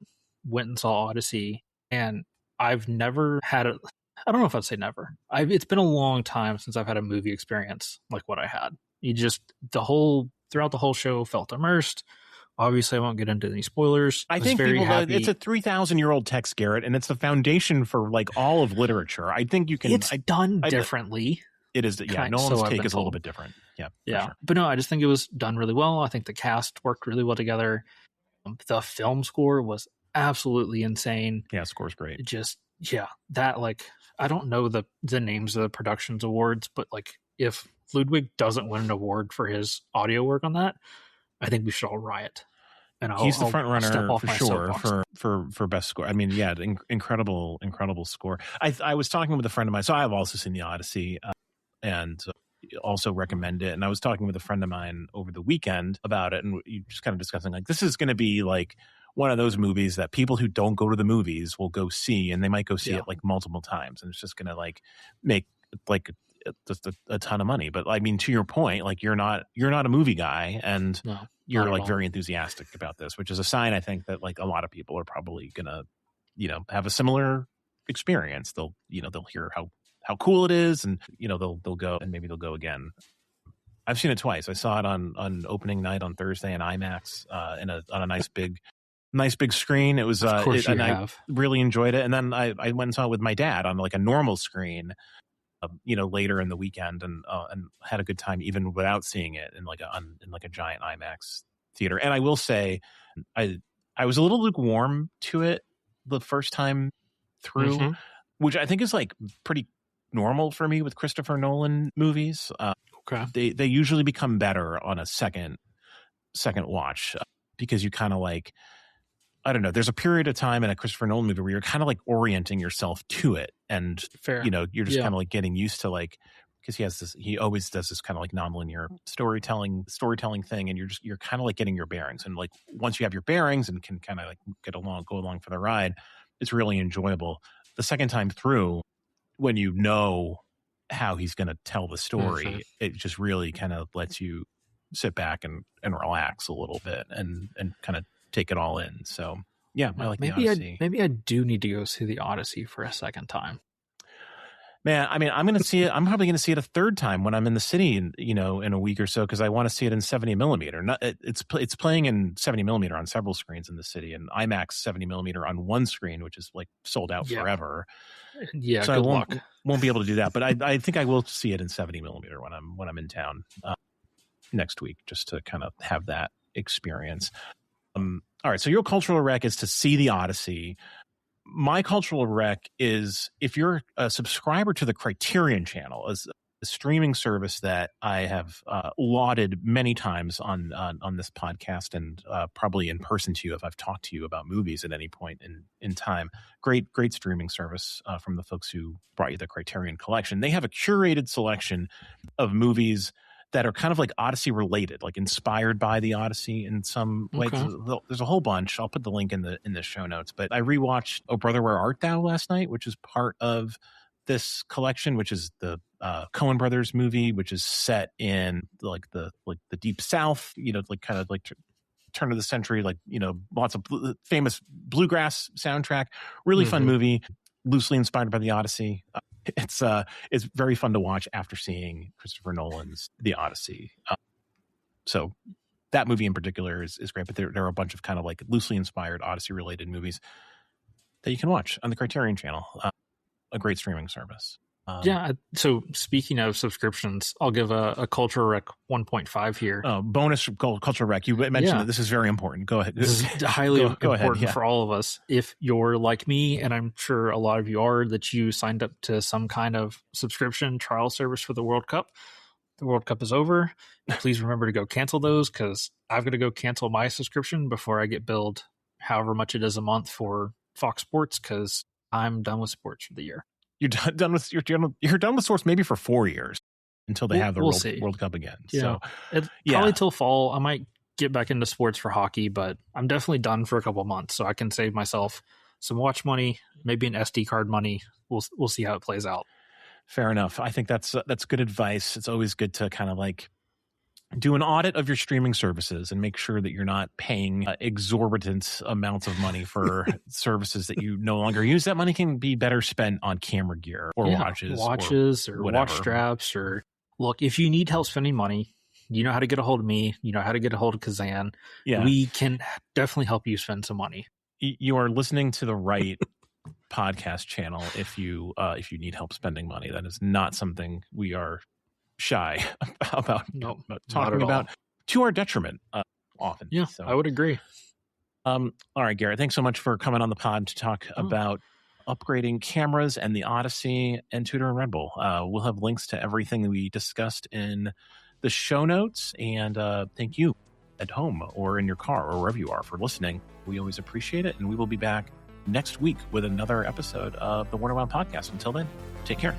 went and saw Odyssey, and I've never had a, I don't know if I'd say never. It's been a long time since I've had a movie experience like what I had. Throughout the whole show felt immersed. Obviously, I won't get into any spoilers. I think it's a 3,000-year-old text, Garrett, and it's the foundation for like all of literature. I think you can. It's done differently. It is, yeah. Nolan's take is a little bit different. Yeah. Sure. But no, I just think it was done really well. I think the cast worked really well together. The film score was absolutely insane. Yeah, score's great. I don't know the names of the productions awards, but like if Ludwig doesn't win an award for his audio work on that, I think we should all riot. And he's the front runner for sure for best score. I mean, yeah, incredible score. I was talking with a friend of mine, so I have also seen the Odyssey and also recommend it. And I was talking with a friend of mine over the weekend about it, and you just kind of discussing like this is going to be like one of those movies that people who don't go to the movies will go see, and they might go see it like multiple times, and it's just going to like make like just a ton of money. But I mean, to your point, like you're not a movie guy, and you're like very enthusiastic about this, which is a sign, I think, that like a lot of people are probably gonna, have a similar experience. They'll hear how cool it is, and they'll go, and maybe they'll go again. I've seen it twice. I saw it on opening night on Thursday in IMAX on a nice big screen. It was I really enjoyed it. And then I went and saw it with my dad on like a normal screen, later in the weekend, and had a good time even without seeing it in like a giant IMAX theater. And I will say, I was a little lukewarm to it the first time through, which I think is like pretty normal for me with Christopher Nolan movies. Okay, they usually become better on a second watch, because you kind of like, I don't know, there's a period of time in a Christopher Nolan movie where you're kind of like orienting yourself to it, and you're just kind of like getting used to like, because he always does this kind of like nonlinear storytelling thing, and you're kind of like getting your bearings, and like once you have your bearings and can kind of like go along for the ride, it's really enjoyable. The second time through, when you know how he's going to tell the story, it just really kind of lets you sit back and relax a little bit and kind of take it all in. So yeah, I like the Odyssey. Maybe I do need to go see the Odyssey for a second time. Man, I mean, I'm going to see it. I'm probably going to see it a third time when I'm in the city, in a week or so, because I want to see it in 70 millimeter. It's playing in 70 millimeter on several screens in the city, and IMAX 70 millimeter on one screen, which is like sold out forever. Yeah, so good luck. Won't be able to do that, but I think I will see it in 70 millimeter when I'm in town next week, just to kind of have that experience. All right, so your cultural rec is to see the Odyssey. My cultural rec is, if you're a subscriber to the Criterion Channel, as a streaming service that I have lauded many times on this podcast, and probably in person to you if I've talked to you about movies at any point in time. Great streaming service from the folks who brought you the Criterion Collection. They have a curated selection of movies that are kind of like Odyssey related, like inspired by the Odyssey in some way. There's a whole bunch. I'll put the link in the show notes. But I rewatched Oh Brother, Where Art Thou last night, which is part of this collection, which is the Coen Brothers movie, which is set in like the Deep South, like kind of like turn of the century, like, lots of famous bluegrass soundtrack. Really fun movie, loosely inspired by the Odyssey. It's very fun to watch after seeing Christopher Nolan's The Odyssey. So that movie in particular is great, but there are a bunch of kind of like loosely inspired Odyssey related movies that you can watch on the Criterion Channel, a great streaming service. So speaking of subscriptions, I'll give a Culture Rec 1.5 here. Bonus Culture Rec. You mentioned that this is very important. Go ahead. This is highly important ahead, for all of us. If you're like me, and I'm sure a lot of you are, that you signed up to some kind of subscription trial service for the World Cup. The World Cup is over. Please remember to go cancel those, because I've got to go cancel my subscription before I get billed however much it is a month for Fox Sports, because I'm done with sports for the year. You're done with sports maybe for 4 years until they have the World Cup again. Yeah. So probably till fall. I might get back into sports for hockey, but I'm definitely done for a couple of months, so I can save myself some watch money, maybe an SD card money. We'll see how it plays out. Fair enough. I think that's good advice. It's always good to kind of like do an audit of your streaming services and make sure that you're not paying exorbitant amounts of money for services that you no longer use. That money can be better spent on camera gear or watches or watch straps. Or look, if you need help spending money, you know how to get a hold of me. You know how to get a hold of Kazan. Yeah. We can definitely help you spend some money. You are listening to the right podcast channel if you need help spending money. That is not something we are shy about talking about to our detriment often. Yeah, so I would agree. All right, Garrett, thanks so much for coming on the pod to talk about upgrading cameras and the Odyssey and Tudor and Red Bull. We'll have links to everything that we discussed in the show notes. And thank you at home or in your car or wherever you are for listening. We always appreciate it. And we will be back next week with another episode of the Warner Wound Podcast. Until then, take care.